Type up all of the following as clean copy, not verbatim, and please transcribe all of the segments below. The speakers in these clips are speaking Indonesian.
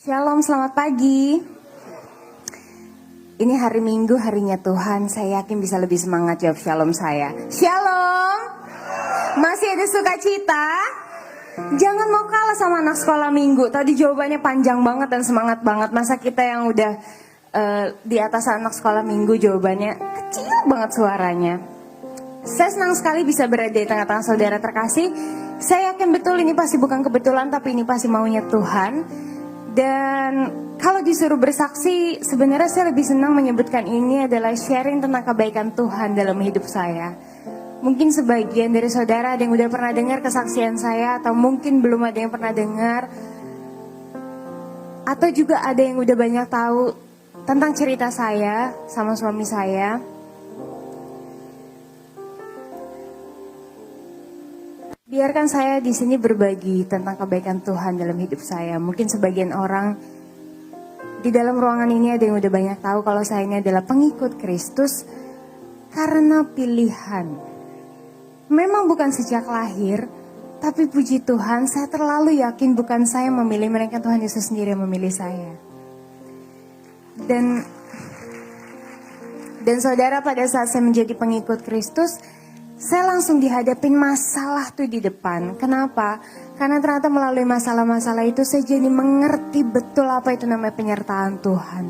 Shalom, selamat pagi. Ini hari Minggu, harinya Tuhan. Saya yakin bisa lebih semangat jawab shalom saya. Shalom. Masih ada sukacita? Jangan mau kalah sama anak sekolah minggu. Tadi jawabannya panjang banget dan semangat banget. Masa kita yang udah di atas anak sekolah minggu jawabannya kecil banget suaranya. Saya senang sekali bisa berada di tengah-tengah saudara terkasih. Saya yakin betul ini pasti bukan kebetulan, tapi ini pasti maunya Tuhan. Dan kalau disuruh bersaksi, sebenarnya saya lebih senang menyebutkan ini adalah sharing tentang kebaikan Tuhan dalam hidup saya. Mungkin sebagian dari saudara ada yang udah pernah dengar kesaksian saya, atau mungkin belum ada yang pernah dengar, atau juga ada yang udah banyak tahu tentang cerita saya sama suami saya. Biarkan saya di sini berbagi tentang kebaikan Tuhan dalam hidup saya. Mungkin sebagian orang di dalam ruangan ini ada yang udah banyak tahu kalau saya ini adalah pengikut Kristus karena pilihan. Memang bukan sejak lahir, tapi puji Tuhan saya terlalu yakin bukan saya memilih, melainkan Tuhan Yesus sendiri yang memilih saya. Dan saudara, pada saat saya menjadi pengikut Kristus, saya langsung dihadapin masalah tuh di depan. Kenapa? Karena ternyata melalui masalah-masalah itu saya jadi mengerti betul apa itu namanya penyertaan Tuhan.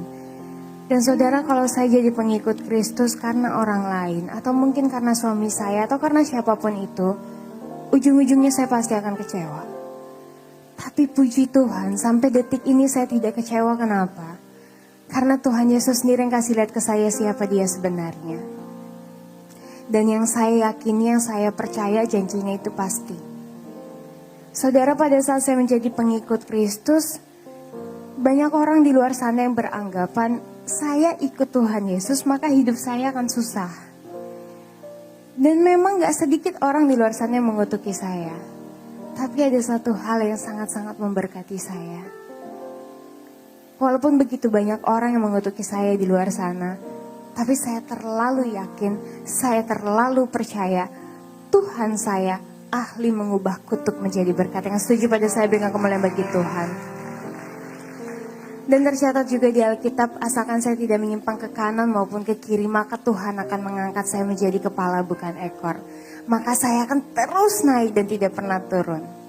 Dan saudara, kalau saya jadi pengikut Kristus karena orang lain, atau mungkin karena suami saya, atau karena siapapun itu, ujung-ujungnya saya pasti akan kecewa. Tapi puji Tuhan, sampai detik ini saya tidak kecewa. Kenapa? Karena Tuhan Yesus sendiri yang kasih lihat ke saya siapa dia sebenarnya. Dan yang saya yakini, yang saya percaya janjinya itu pasti. Saudara, pada saat saya menjadi pengikut Kristus, banyak orang di luar sana yang beranggapan saya ikut Tuhan Yesus maka hidup saya akan susah. Dan memang gak sedikit orang di luar sana yang mengutuki saya. Tapi ada satu hal yang sangat-sangat memberkati saya. Walaupun begitu banyak orang yang mengutuki saya di luar sana, tapi saya terlalu yakin, saya terlalu percaya Tuhan saya ahli mengubah kutuk menjadi berkat. Yang setuju pada saya berikan kemuliaan bagi Tuhan. Dan tercatat juga di Alkitab, asalkan saya tidak menyimpang ke kanan maupun ke kiri, maka Tuhan akan mengangkat saya menjadi kepala bukan ekor. Maka saya akan terus naik dan tidak pernah turun.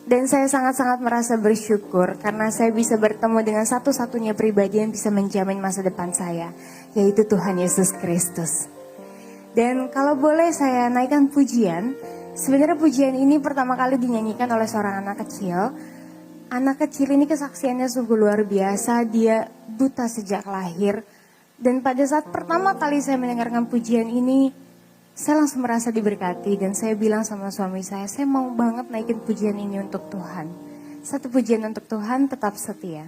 Dan saya sangat-sangat merasa bersyukur karena saya bisa bertemu dengan satu-satunya pribadi yang bisa menjamin masa depan saya, yaitu Tuhan Yesus Kristus. Dan kalau boleh saya naikkan pujian, sebenarnya pujian ini pertama kali dinyanyikan oleh seorang anak kecil. Anak kecil ini kesaksiannya sungguh luar biasa, dia buta sejak lahir. Dan pada saat pertama kali saya mendengarkan pujian ini, saya langsung merasa diberkati dan saya bilang sama suami saya mau banget naikin pujian ini untuk Tuhan. Satu pujian untuk Tuhan, tetap setia.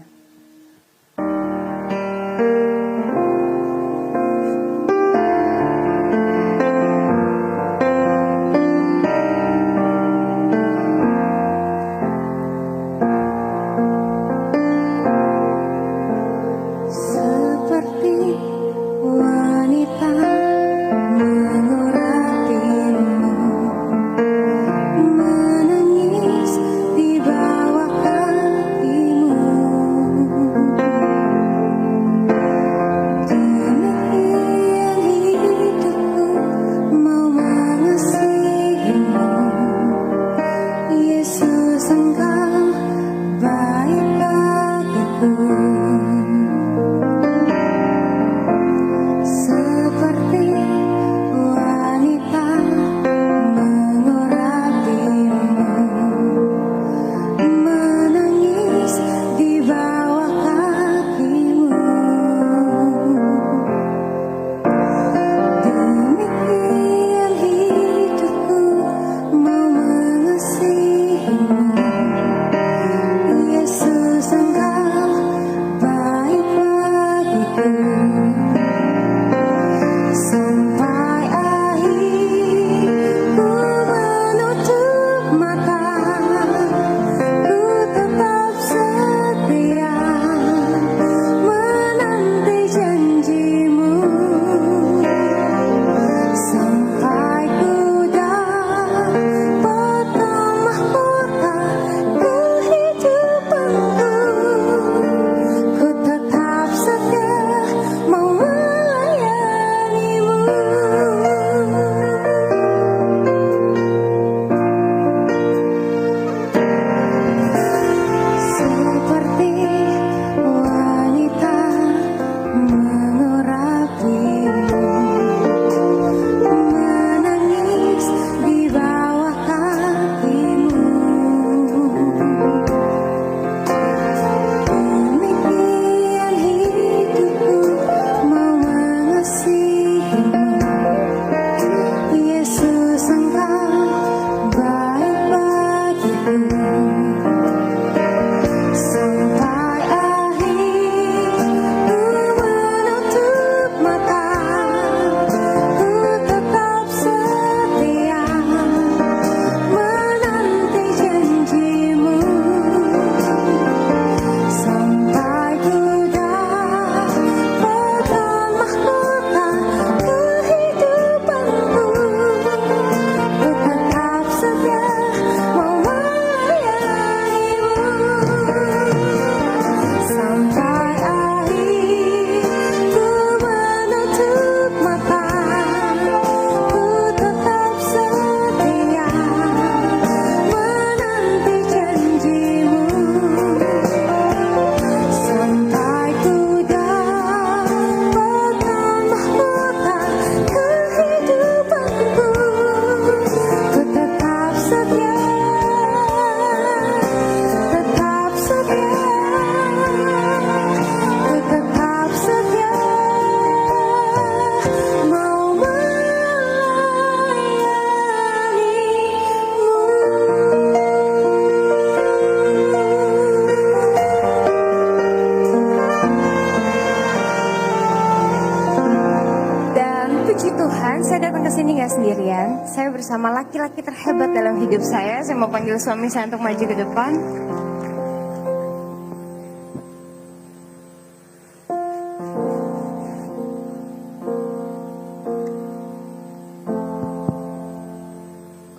nggak sendirian. Saya bersama laki-laki terhebat dalam hidup saya. Saya mau panggil suami saya untuk maju ke depan.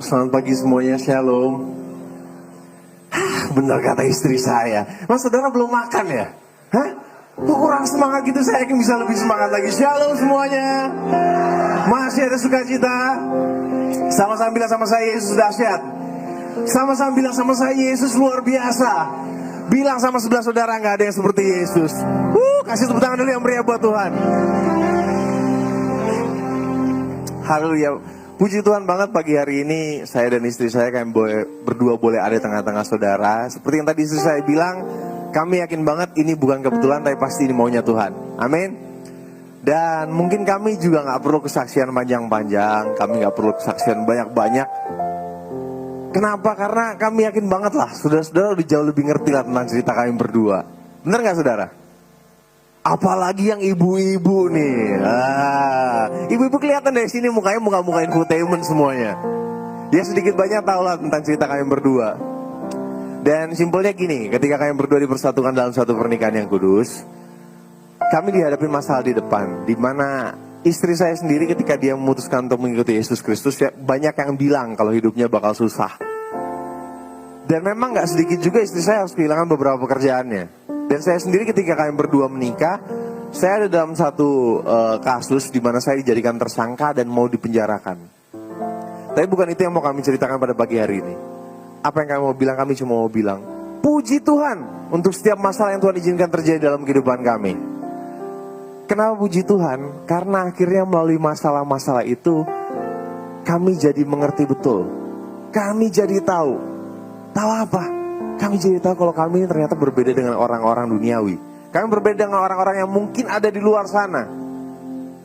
Selamat pagi semuanya, shalom. Benar kata istri saya. Mas saudara belum makan ya? Hah? Kok kurang semangat gitu, saya yakin bisa lebih semangat lagi. Shalom semuanya. Masih ada sukacita. Sama-sama bilang sama saya, Yesus dahsyat. Sama-sama bilang sama saya, Yesus luar biasa. Bilang sama sebelah saudara, gak ada yang seperti Yesus. Kasih tepuk tangan dulu yang meriah buat Tuhan. Haleluya. Puji Tuhan banget pagi hari ini saya dan istri saya kami berdua boleh ada di tengah-tengah saudara. Seperti yang tadi istri saya bilang, kami yakin banget ini bukan kebetulan tapi pasti ini maunya Tuhan. Amin. Dan mungkin kami juga gak perlu kesaksian panjang-panjang, kami gak perlu kesaksian banyak-banyak. Kenapa? Karena kami yakin banget lah, saudara-saudara udah jauh lebih ngerti lah tentang cerita kami berdua. Bener gak saudara? Apalagi yang ibu-ibu nih. Ibu-ibu kelihatan dari sini mukanya muka-muka infotainment semuanya. Ya sedikit banyak tahu lah tentang cerita kalian berdua. Dan simpelnya gini, ketika kalian berdua dipersatukan dalam suatu pernikahan yang kudus, kami dihadapi masalah di depan, di mana istri saya sendiri ketika dia memutuskan untuk mengikuti Yesus Kristus, ya banyak yang bilang kalau hidupnya bakal susah. Dan memang gak sedikit juga istri saya harus kehilangan beberapa pekerjaannya. Dan saya sendiri ketika kalian berdua menikah, saya ada dalam satu kasus di mana saya dijadikan tersangka dan mau dipenjarakan. Tapi bukan itu yang mau kami ceritakan pada pagi hari ini. Apa yang kami mau bilang, kami cuma mau bilang, puji Tuhan untuk setiap masalah yang Tuhan izinkan terjadi dalam kehidupan kami. Kenapa puji Tuhan? Karena akhirnya melalui masalah-masalah itu, kami jadi mengerti betul. Kami jadi tahu. Tahu apa? Kami jadi tahu kalau kami ini ternyata berbeda dengan orang-orang duniawi. Kami berbeda dengan orang-orang yang mungkin ada di luar sana.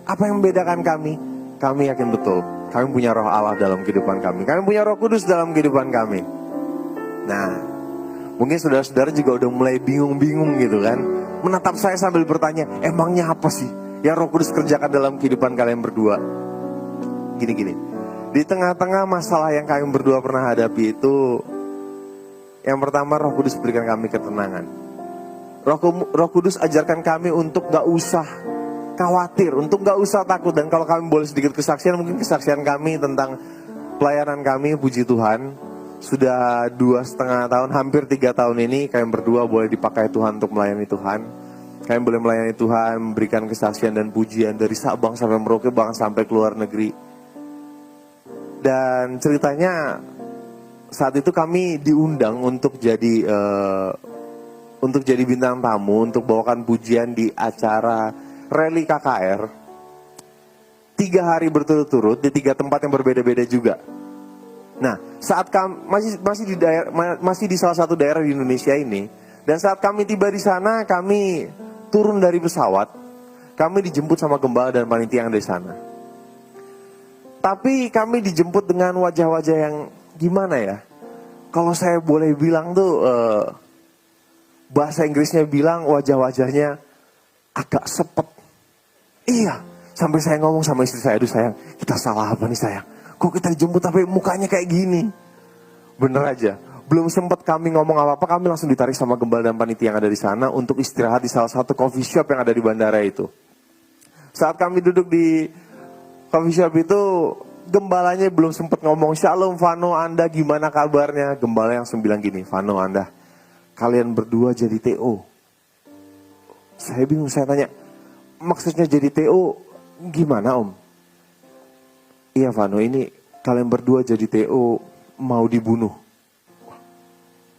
Apa yang membedakan kami? Kami yakin betul, kami punya roh Allah dalam kehidupan kami. Kami punya roh kudus dalam kehidupan kami. Nah, mungkin saudara-saudara juga udah mulai bingung-bingung gitu kan. Menatap saya sambil bertanya, emangnya apa sih yang roh kudus kerjakan dalam kehidupan kalian berdua? Gini-gini, di tengah-tengah masalah yang kalian berdua pernah hadapi itu, yang pertama, Roh Kudus berikan kami ketenangan. Roh Kudus ajarkan kami untuk gak usah khawatir, untuk gak usah takut. Dan kalau kami boleh sedikit kesaksian, mungkin kesaksian kami tentang pelayanan kami, puji Tuhan, sudah 2,5 tahun, hampir 3 tahun ini, kami berdua boleh dipakai Tuhan untuk melayani Tuhan. Kami boleh melayani Tuhan, memberikan kesaksian dan pujian dari Sabang sampai Merauke, bahkan sampai ke luar negeri. Dan ceritanya, saat itu kami diundang untuk jadi bintang tamu, untuk bawakan pujian di acara rally KKR 3 hari berturut-turut di 3 tempat yang berbeda-beda juga. Nah, saat kami masih di salah satu daerah di Indonesia ini, dan saat kami tiba di sana, kami turun dari pesawat, kami dijemput sama gembala dan panitia yang dari sana. Tapi kami dijemput dengan wajah-wajah yang gimana ya? Kalau saya boleh bilang tuh, bahasa Inggrisnya bilang wajah-wajahnya agak sepet. Iya, sampai saya ngomong sama istri saya, aduh sayang, kita salah apa nih sayang? Kok kita dijemput tapi mukanya kayak gini? Bener aja, belum sempat kami ngomong apa-apa, kami langsung ditarik sama gembala dan panitia yang ada di sana untuk istirahat di salah satu coffee shop yang ada di bandara itu. Saat kami duduk di coffee shop itu, gembalanya belum sempat ngomong, Shalom Vano, Anda gimana kabarnya? Gembala yang bilang gini, Vano, Anda, kalian berdua jadi TO. Saya bingung, saya tanya, maksudnya jadi TO gimana om? Iya Vano, ini kalian berdua jadi TO mau dibunuh.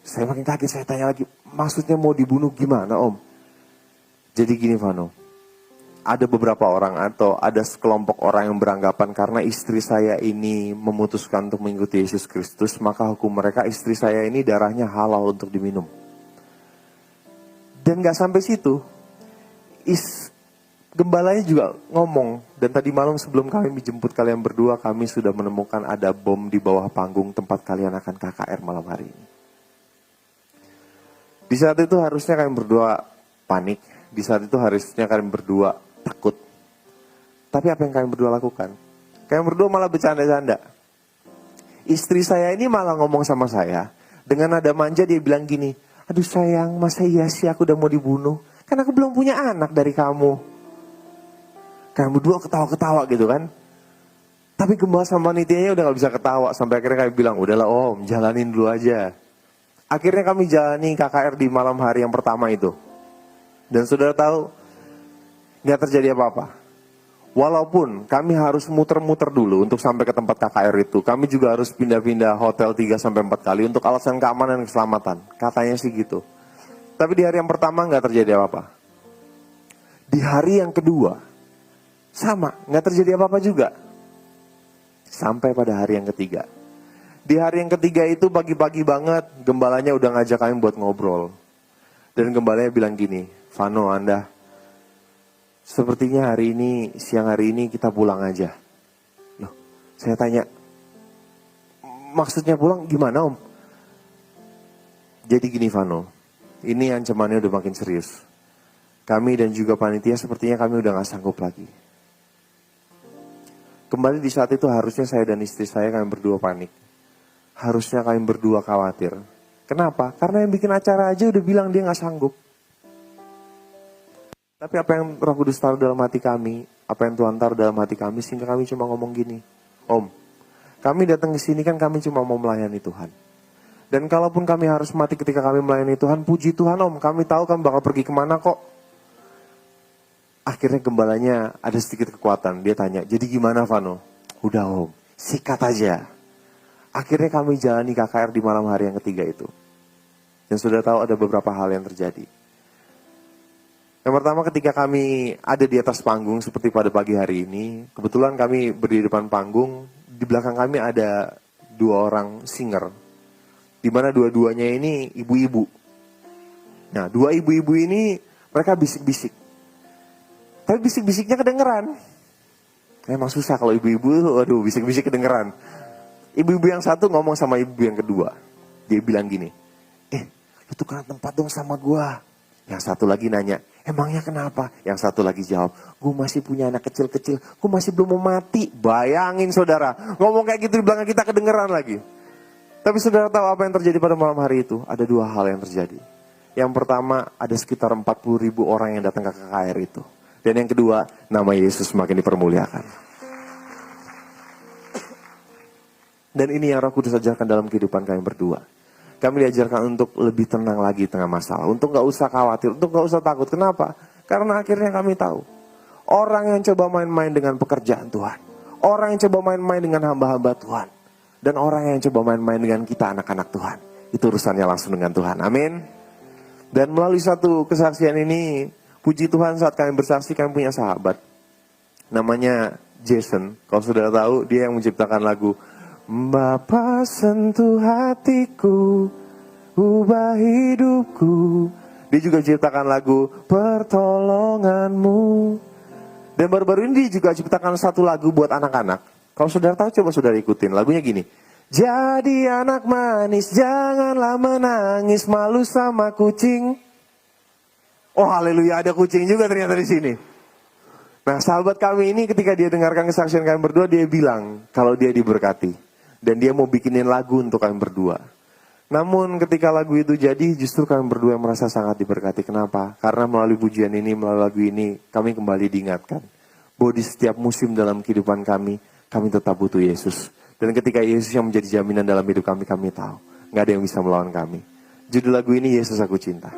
Saya makin kaget, saya tanya lagi, maksudnya mau dibunuh gimana om? Jadi gini Vano, ada beberapa orang atau ada sekelompok orang yang beranggapan karena istri saya ini memutuskan untuk mengikuti Yesus Kristus, maka hukum mereka istri saya ini darahnya halal untuk diminum. Dan gak sampai situ, gembalanya juga ngomong, dan tadi malam sebelum kami dijemput kalian berdua, kami sudah menemukan ada bom di bawah panggung tempat kalian akan KKR malam hari ini. Di saat itu harusnya kalian berdua panik, di saat itu harusnya kalian berdua takut. Tapi apa yang kalian berdua lakukan? Kalian berdua malah bercanda-canda. Istri saya ini malah ngomong sama saya. Dengan nada manja dia bilang gini, aduh sayang, masa iya sih aku udah mau dibunuh? Kan aku belum punya anak dari kamu. Kalian berdua ketawa-ketawa gitu kan. Tapi gembala sama panitianya udah gak bisa ketawa. Sampai akhirnya kami bilang, udahlah om, jalanin dulu aja. Akhirnya kami jalani KKR di malam hari yang pertama itu. Dan saudara tahu, gak terjadi apa-apa. Walaupun kami harus muter-muter dulu untuk sampai ke tempat KKR itu. Kami juga harus pindah-pindah hotel 3-4 kali untuk alasan keamanan dan keselamatan. Katanya sih gitu. Tapi di hari yang pertama gak terjadi apa-apa. Di hari yang kedua, sama, gak terjadi apa-apa juga. Sampai pada hari yang ketiga. Di hari yang ketiga itu pagi-pagi banget, gembalanya udah ngajak kami buat ngobrol. Dan gembalanya bilang gini, Vano, Anda, sepertinya hari ini, siang hari ini kita pulang aja. Loh, saya tanya, maksudnya pulang gimana om? Jadi gini Vano, ini ancamannya udah makin serius. Kami dan juga panitia sepertinya kami udah gak sanggup lagi. Kembali di saat itu harusnya saya dan istri saya kami berdua panik. Harusnya kami berdua khawatir. Kenapa? Karena yang bikin acara aja udah bilang dia gak sanggup. Tapi apa yang Roh Kudus taruh dalam hati kami, apa yang Tuhan taruh dalam hati kami, sehingga kami cuma ngomong gini, Om, kami datang ke sini kan kami cuma mau melayani Tuhan. Dan kalaupun kami harus mati ketika kami melayani Tuhan, puji Tuhan Om, kami tahu kami bakal pergi kemana kok. Akhirnya gembalanya ada sedikit kekuatan, dia tanya, jadi gimana Vano? Udah Om, sikat aja. Akhirnya kami jalani KKR di malam hari yang ketiga itu. Dan sudah tahu ada beberapa hal yang terjadi. Yang pertama ketika kami ada di atas panggung seperti pada pagi hari ini, kebetulan kami berdiri di depan panggung, di belakang kami ada 2 orang singer, di mana dua-duanya ini ibu-ibu. Nah, 2 ibu-ibu ini mereka bisik-bisik, tapi bisik-bisiknya kedengeran. Emang susah kalau ibu-ibu, aduh bisik-bisik kedengeran. Ibu-ibu yang satu ngomong sama ibu yang kedua, dia bilang gini, lu tukeran tempat dong sama gua. Yang satu lagi nanya, emangnya kenapa? Yang satu lagi jawab, gue masih punya anak kecil-kecil, gue masih belum mau mati. Bayangin saudara, ngomong kayak gitu di belakang kita kedengeran lagi. Tapi saudara tahu apa yang terjadi pada malam hari itu? Ada 2 hal yang terjadi. Yang pertama, ada sekitar 40.000 orang yang datang ke KKR itu. Dan yang kedua, nama Yesus semakin dipermuliakan. Dan ini yang Roh Kudus ajarkan dalam kehidupan kami berdua. Kami diajarkan untuk lebih tenang lagi di tengah masalah. Untuk gak usah khawatir, untuk gak usah takut. Kenapa? Karena akhirnya kami tahu. Orang yang coba main-main dengan pekerjaan Tuhan. Orang yang coba main-main dengan hamba-hamba Tuhan. Dan orang yang coba main-main dengan kita anak-anak Tuhan. Itu urusannya langsung dengan Tuhan. Amin. Dan melalui satu kesaksian ini, puji Tuhan saat kami bersaksi kami punya sahabat. Namanya Jason. Kalau sudah tahu, dia yang menciptakan lagu Bapa sentuh hatiku, ubah hidupku. Dia juga ciptakan lagu Pertolonganmu. Dan baru-baru ini dia juga ciptakan satu lagu buat anak-anak. Kalau saudara tahu coba saudara ikutin. Lagunya gini. Jadi anak manis janganlah menangis, malu sama kucing. Oh haleluya, ada kucing juga ternyata di sini. Nah sahabat kami ini ketika dia dengarkan kesaksian kami berdua, dia bilang kalau dia diberkati. Dan dia mau bikinin lagu untuk kami berdua. Namun ketika lagu itu jadi, justru kami berdua merasa sangat diberkati. Kenapa? Karena melalui pujian ini, melalui lagu ini, kami kembali diingatkan. Bahwa di setiap musim dalam kehidupan kami tetap butuh Yesus. Dan ketika Yesus yang menjadi jaminan dalam hidup kami tahu. Nggak ada yang bisa melawan kami. Judul lagu ini, Yesus Aku Cinta.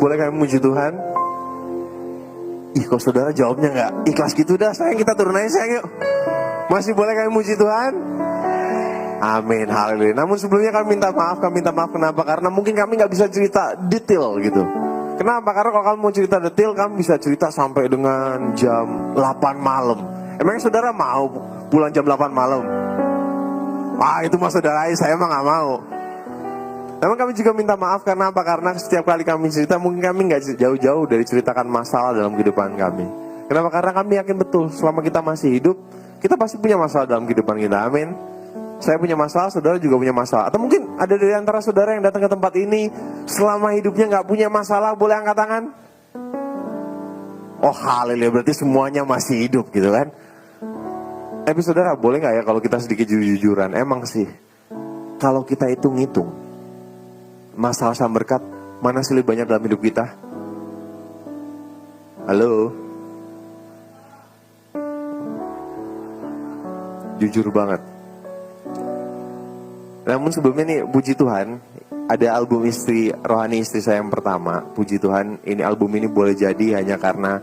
boleh kami memuji Tuhan? Ih, kok saudara jawabnya nggak ikhlas gitu dah, sayang kita turun aja sayang yuk. Masih boleh kami memuji Tuhan? Amin, haleluya. Namun sebelumnya kami minta maaf kenapa? Karena mungkin kami nggak bisa cerita detail gitu. Kenapa? Karena kalau kamu mau cerita detail, kamu bisa cerita sampai dengan jam 8 malam. Emangnya saudara mau pulang jam 8 malam? Ah, itu mah saudara, saya emang nggak mau. Namun kami juga minta maaf karena apa? Karena setiap kali kami cerita, mungkin kami nggak jauh-jauh dari ceritakan masalah dalam kehidupan kami. Kenapa? Karena kami yakin betul, selama kita masih hidup, kita pasti punya masalah dalam kehidupan kita. Amin. Saya punya masalah, saudara juga punya masalah. Atau mungkin ada dari antara saudara yang datang ke tempat ini, selama hidupnya nggak punya masalah, boleh angkat tangan? Oh haleluya, berarti semuanya masih hidup gitu kan? Tapi saudara, boleh nggak ya kalau kita sedikit jujur-jujuran? Emang sih, kalau kita hitung-hitung, masalah sama berkat, mana sih lebih banyak dalam hidup kita? Halo? Jujur banget. Namun sebelumnya nih, puji Tuhan, ada album rohani istri saya yang pertama. Puji Tuhan, ini album ini boleh jadi hanya karena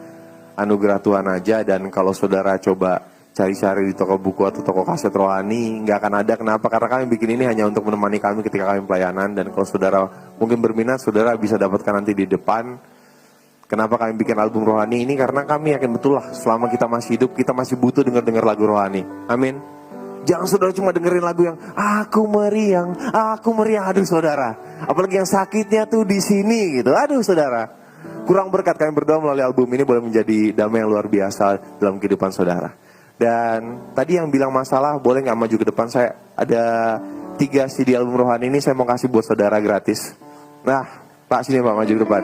anugerah Tuhan aja. Dan kalau saudara coba cari-cari di toko buku atau toko kaset rohani, nggak akan ada. Kenapa? Karena kami bikin ini hanya untuk menemani kami ketika kami pelayanan. Dan kalau saudara mungkin berminat, saudara bisa dapatkan nanti di depan. Kenapa kami bikin album rohani ini? Karena kami yakin betul lah, selama kita masih hidup, kita masih butuh dengar lagu rohani. Amin. Jangan saudara cuma dengerin lagu yang aku meriang. Aduh saudara, apalagi yang sakitnya tuh di sini gitu. Aduh saudara, kurang berkat. Kami berdoa melalui album ini boleh menjadi damai yang luar biasa dalam kehidupan saudara. Dan tadi yang bilang masalah, boleh nggak maju ke depan? Saya ada 3 CD album rohani ini, saya mau kasih buat saudara gratis. Nah, Pak sini Pak, maju ke depan.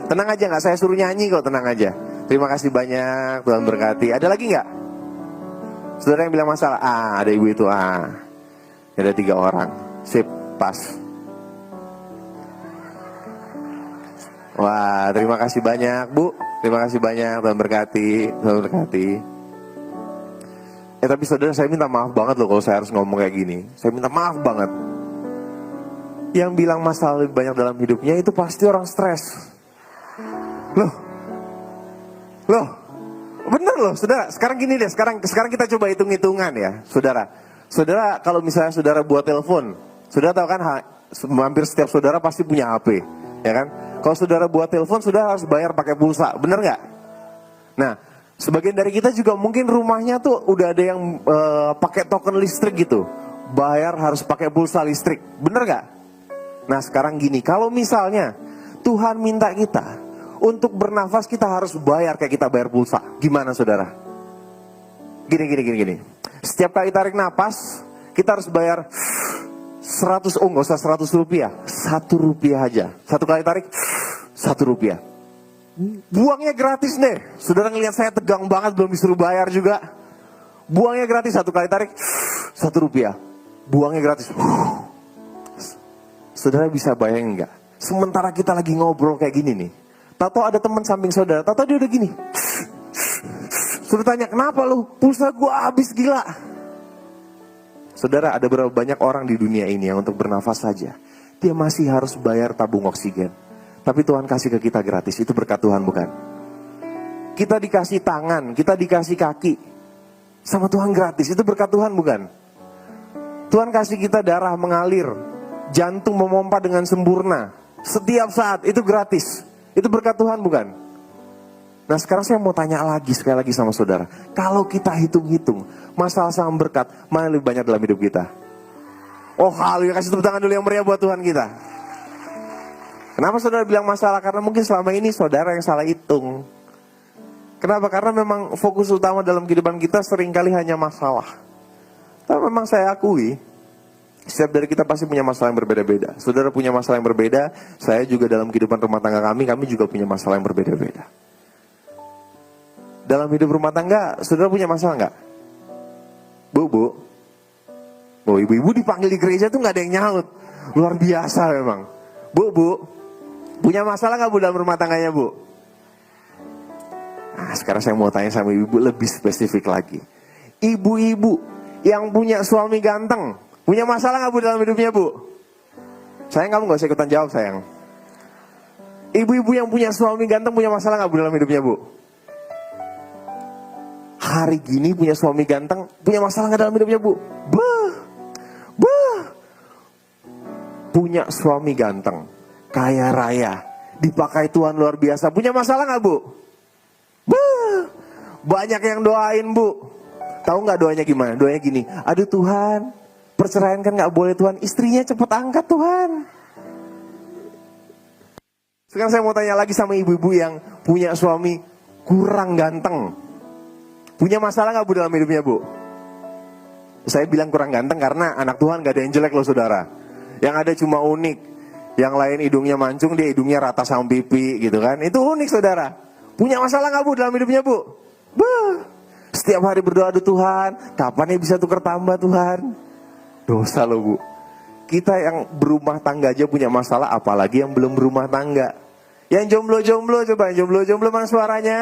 Tenang aja, nggak saya suruh nyanyi kok, tenang aja. Terima kasih banyak, Tuhan berkati. Ada lagi nggak? Saudara yang bilang masalah, ada ibu itu, ada 3 orang, sip, pas. Wah, terima kasih banyak Bu, terima kasih banyak, Tuhan berkati, Tuhan berkati. Tapi saudara, saya minta maaf banget loh kalau saya harus ngomong kayak gini. Saya minta maaf banget. Yang bilang masalah lebih banyak dalam hidupnya itu pasti orang stres. Loh, bener loh, saudara. Sekarang gini deh, sekarang kita coba hitung-hitungan ya, saudara. Saudara, kalau misalnya saudara buat telepon, saudara tahu kan, hampir setiap saudara pasti punya HP, ya kan? Kalau saudara buat telepon, saudara harus bayar pakai pulsa, bener nggak? Nah, sebagian dari kita juga mungkin rumahnya tuh udah ada yang pakai token listrik gitu, bayar harus pakai pulsa listrik, bener nggak? Nah, sekarang gini, kalau misalnya Tuhan minta kita untuk bernafas, kita harus bayar kayak kita bayar pulsa. Gimana saudara? Gini. Setiap kali tarik napas, kita harus bayar 100, nggak usah 100 rupiah. 1 rupiah aja. 1 kali tarik, 1 rupiah. Buangnya gratis deh. Saudara ngelihat saya tegang banget, belum disuruh bayar juga. Buangnya gratis, 1 kali tarik, 1 rupiah. Buangnya gratis. Saudara bisa bayangin nggak? Sementara kita lagi ngobrol kayak gini nih, tahu ada teman samping saudara, tahu dia udah gini. Saudara tanya, kenapa lu? Pulsa gua habis, gila. Saudara, ada berapa banyak orang di dunia ini yang untuk bernafas saja, dia masih harus bayar tabung oksigen. Tapi Tuhan kasih ke kita gratis, itu berkat Tuhan bukan? Kita dikasih tangan, kita dikasih kaki, sama Tuhan gratis, itu berkat Tuhan bukan? Tuhan kasih kita darah mengalir, jantung memompa dengan sempurna, setiap saat, itu gratis. Itu berkat Tuhan bukan? Nah sekarang saya mau tanya lagi, sekali lagi sama saudara. Kalau kita hitung-hitung, masalah sama berkat, mana lebih banyak dalam hidup kita? Oh haleluya, kasih tepuk tangan dulu yang meriah buat Tuhan kita. Kenapa saudara bilang masalah? Karena mungkin selama ini saudara yang salah hitung. Kenapa? Karena memang fokus utama dalam kehidupan kita seringkali hanya masalah. Tapi memang saya akui, setiap dari kita pasti punya masalah yang berbeda-beda. Saudara punya masalah yang berbeda, saya juga dalam kehidupan rumah tangga kami juga punya masalah yang berbeda-beda. Dalam hidup rumah tangga, saudara punya masalah nggak? Bu, ibu-ibu dipanggil di gereja tuh nggak ada yang nyaut. Luar biasa memang. Bu, punya masalah nggak Bu dalam rumah tangganya Bu? Nah sekarang saya mau tanya sama ibu lebih spesifik lagi. Ibu-ibu yang punya suami ganteng, punya masalah nggak Bu dalam hidupnya Bu? Sayang, kamu nggak usah ikutan jawab sayang. Ibu-ibu yang punya suami ganteng punya masalah nggak Bu dalam hidupnya Bu? Hari gini punya suami ganteng punya masalah nggak dalam hidupnya Bu? Punya suami ganteng, kaya raya, dipakai Tuhan luar biasa, punya masalah nggak Bu? Banyak yang doain Bu. Tahu nggak doanya gimana? Doanya gini, aduh Tuhan, perceraian kan nggak boleh Tuhan, istrinya cepet angkat Tuhan. Sekarang saya mau tanya lagi sama ibu-ibu yang punya suami kurang ganteng. Punya masalah nggak Bu dalam hidupnya Bu? Saya bilang kurang ganteng karena anak Tuhan gak ada yang jelek loh saudara. Yang ada cuma unik. Yang lain hidungnya mancung, dia hidungnya rata sama pipi gitu kan. Itu unik saudara. Punya masalah gak Bu dalam hidupnya Bu? Setiap hari berdoa, aduh Tuhan, kapan ya bisa tukar tambah Tuhan? Dosa loh Bu. Kita yang berumah tangga aja punya masalah, apalagi yang belum berumah tangga. Yang jomblo-jomblo, coba yang jomblo-jomblo mana suaranya?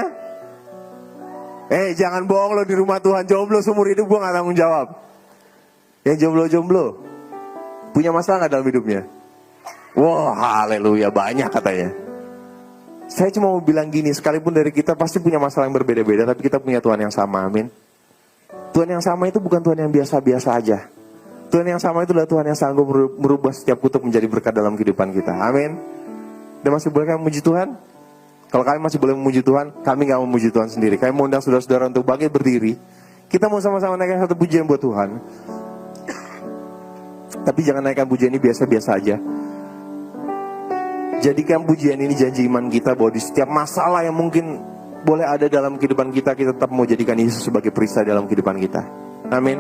Jangan bohong lo di rumah Tuhan, jomblo seumur hidup gue gak tanggung jawab. Yang jomblo-jomblo punya masalah gak dalam hidupnya? Wah, haleluya, banyak katanya. Saya cuma mau bilang gini, sekalipun dari kita pasti punya masalah yang berbeda-beda, tapi kita punya Tuhan yang sama, amin. Tuhan yang sama itu bukan Tuhan yang biasa-biasa aja. Tuhan yang sama itu adalah Tuhan yang sanggup merubah setiap kutub menjadi berkat dalam kehidupan kita, amin. Dan masih boleh kami memuji Tuhan? Kalau kami masih boleh memuji Tuhan, kami gak memuji Tuhan sendiri. Kami mau undang saudara-saudara untuk bangkit berdiri. Kita mau sama-sama naikkan satu pujian buat Tuhan. Tapi jangan naikkan pujian ini biasa-biasa aja. Jadikan pujian ini janji iman kita bahwa di setiap masalah yang mungkin boleh ada dalam kehidupan kita, kita tetap mau jadikan Yesus sebagai perisai dalam kehidupan kita. Amin.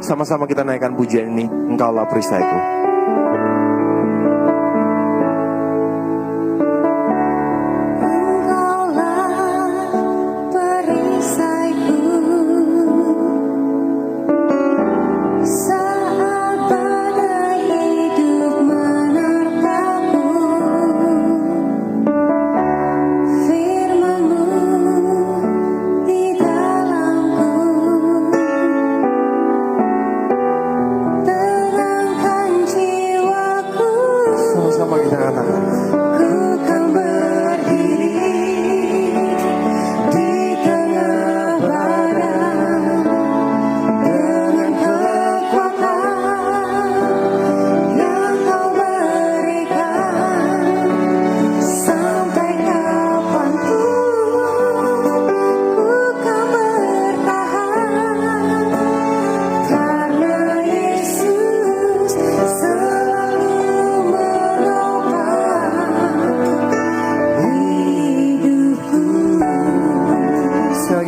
Sama-sama kita naikkan pujian ini. Engkaulah perisaiku.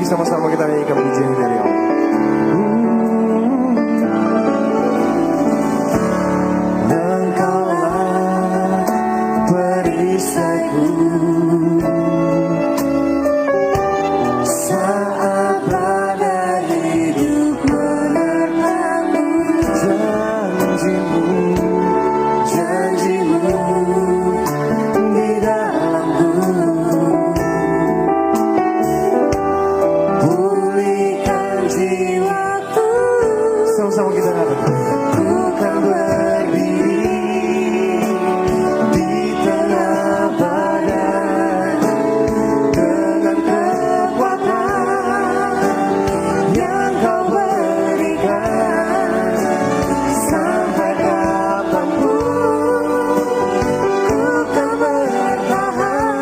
Sama-sama kita nyanyikan pujian ini dari Allah. Engkaulah perisaiku saat badai hidup menerpaku. Janjimu di dalamku. Sama-sama kita katakan, ku kan berdiri di tengah badai dengan kekuatan yang kau berikan. Sampai kapanpun ku kan bertahan,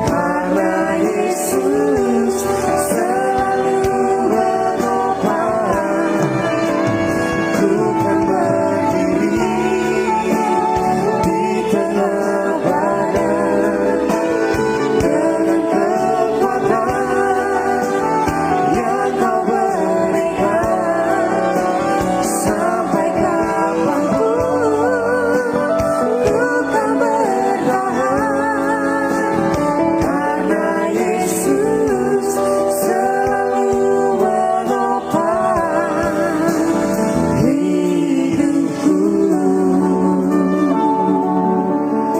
karena Yesus selalu menopang. Ku kan berdiri di tengah badai dengan kekuatan yang kau berikan. Sampai kapanpun ku kan bertahan, karena Yesus selalu menopang hidupku.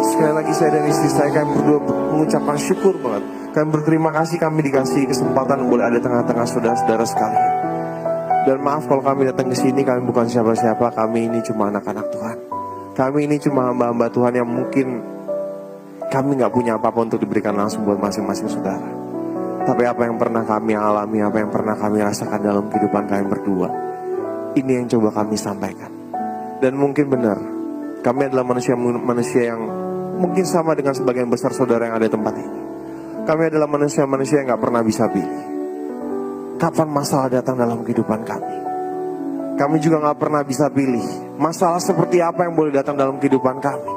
Sekali lagi saya dan istri saya kami berdua mengucapkan syukur banget. Kami berterima kasih kami dikasih kesempatan boleh ada tengah-tengah saudara-saudara sekalian. Dan maaf kalau kami datang ke sini kami bukan siapa-siapa, kami ini cuma anak-anak Tuhan. Kami ini cuma hamba-hamba Tuhan yang mungkin kami nggak punya apa-apa untuk diberikan langsung buat masing-masing saudara. Tapi apa yang pernah kami alami, apa yang pernah kami rasakan dalam kehidupan kami berdua, ini yang coba kami sampaikan. Dan mungkin benar, kami adalah manusia yang mungkin sama dengan sebagian besar saudara yang ada di tempat ini. Kami adalah manusia-manusia yang gak pernah bisa pilih kapan masalah datang dalam kehidupan kami. Kami juga gak pernah bisa pilih masalah seperti apa yang boleh datang dalam kehidupan kami,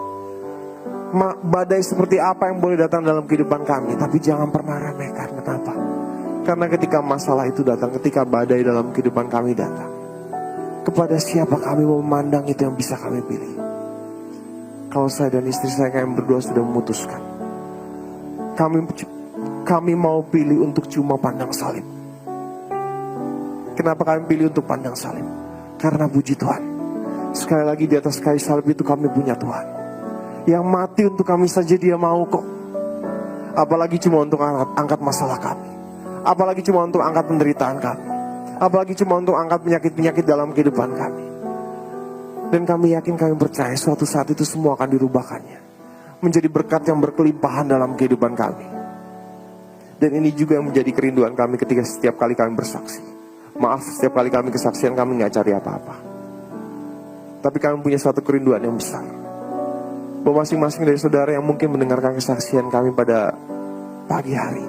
badai seperti apa yang boleh datang dalam kehidupan kami. Tapi jangan pernah remehkan. Kenapa? Karena ketika masalah itu datang, ketika badai dalam kehidupan kami datang, kepada siapa kami mau memandang, itu yang bisa kami pilih. Kalau saya dan istri saya, kami berdua sudah memutuskan, kami mau pilih untuk cuma pandang salib. Kenapa kami pilih untuk pandang salib? Karena puji Tuhan, sekali lagi di atas kayu salib itu kami punya Tuhan yang mati untuk kami saja dia mau kok. Apalagi cuma untuk angkat masalah kami, apalagi cuma untuk angkat penderitaan kami, apalagi cuma untuk angkat penyakit-penyakit dalam kehidupan kami. Dan kami yakin, kami percaya suatu saat itu semua akan dirubahkannya menjadi berkat yang berkelimpahan dalam kehidupan kami. Dan ini juga yang menjadi kerinduan kami ketika setiap kali kami bersaksi. Maaf, setiap kali kami kesaksian kami gak cari apa-apa. Tapi kami punya suatu kerinduan yang besar, bahwa masing-masing dari saudara yang mungkin mendengarkan kesaksian kami pada pagi hari,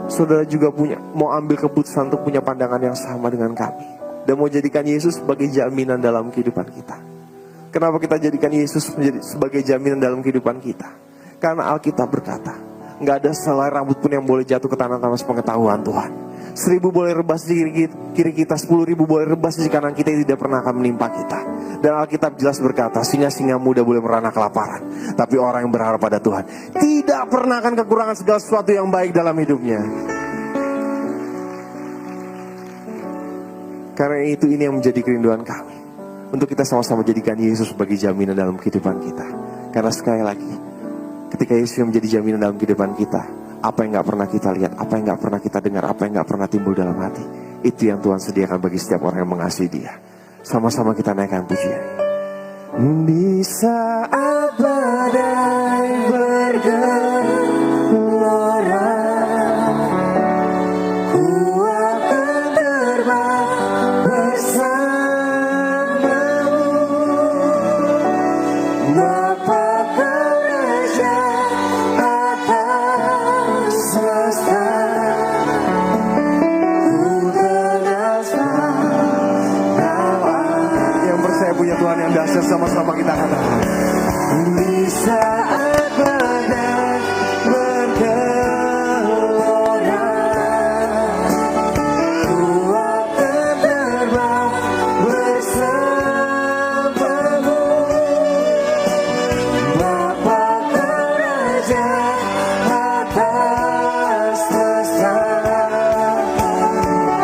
saudara juga mau ambil keputusan untuk punya pandangan yang sama dengan kami, dan mau jadikan Yesus sebagai jaminan dalam kehidupan kita. Kenapa kita jadikan Yesus sebagai jaminan dalam kehidupan kita? Karena Alkitab berkata, gak ada selai rambut pun yang boleh jatuh ke tanah tanpa sepengetahuan Tuhan. 1000 boleh rebas di kiri kita, 10.000 boleh rebas di kanan kita, tidak pernah akan menimpa kita. Dan Alkitab jelas berkata, singa-singa muda boleh merana kelaparan, tapi orang yang berharap pada Tuhan tidak pernah akan kekurangan segala sesuatu yang baik dalam hidupnya. Karena itu, ini yang menjadi kerinduan kami, untuk kita sama-sama jadikan Yesus sebagai jaminan dalam kehidupan kita. Karena sekali lagi, ketika Yesus yang menjadi jaminan dalam kehidupan kita, apa yang gak pernah kita lihat, apa yang gak pernah kita dengar, apa yang gak pernah timbul dalam hati, itu yang Tuhan sediakan bagi setiap orang yang mengasihi Dia. Sama-sama kita naikkan pujian. Di saat badai bergelora, ku akan terbang bersamamu. Bapa Raja atas semesta, ku tegaskan yang percaya punya Tuhan yang dahsyat, sama-sama kita katakan. Di saat badai bergelora, ku akan terbang bersamamu. Bapa Raja atas semesta,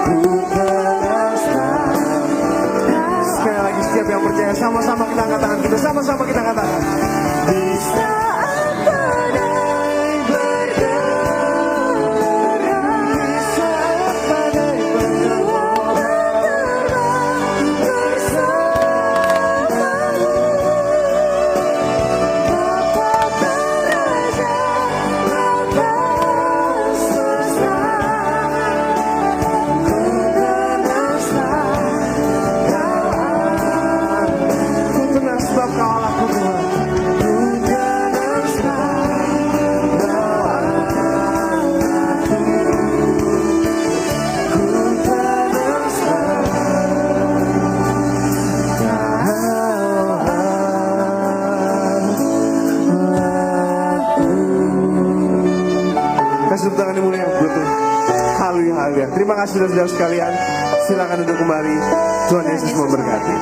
ku tegaskan. Sekali lagi, setiap yang percaya, sama-sama kita angkat tangan kita, sama-sama kita katakan. Di saat badai bergelora, di saat badai bergelora, terbang bersamamu. Bapa Raja atas semesta, ku tegaskan. Ku tenang sebab Kau Allahku Tuhan. Ku tegaskan Kau Allahku. Ku tegaskan Kau Allahku. Kasih tepuk tangan yang mulia buat Tuhan. Haleluya, haleluya. Terima kasih saudara-saudara sekalian. Silakan duduk kembali. Tuhan Yesus memberkati.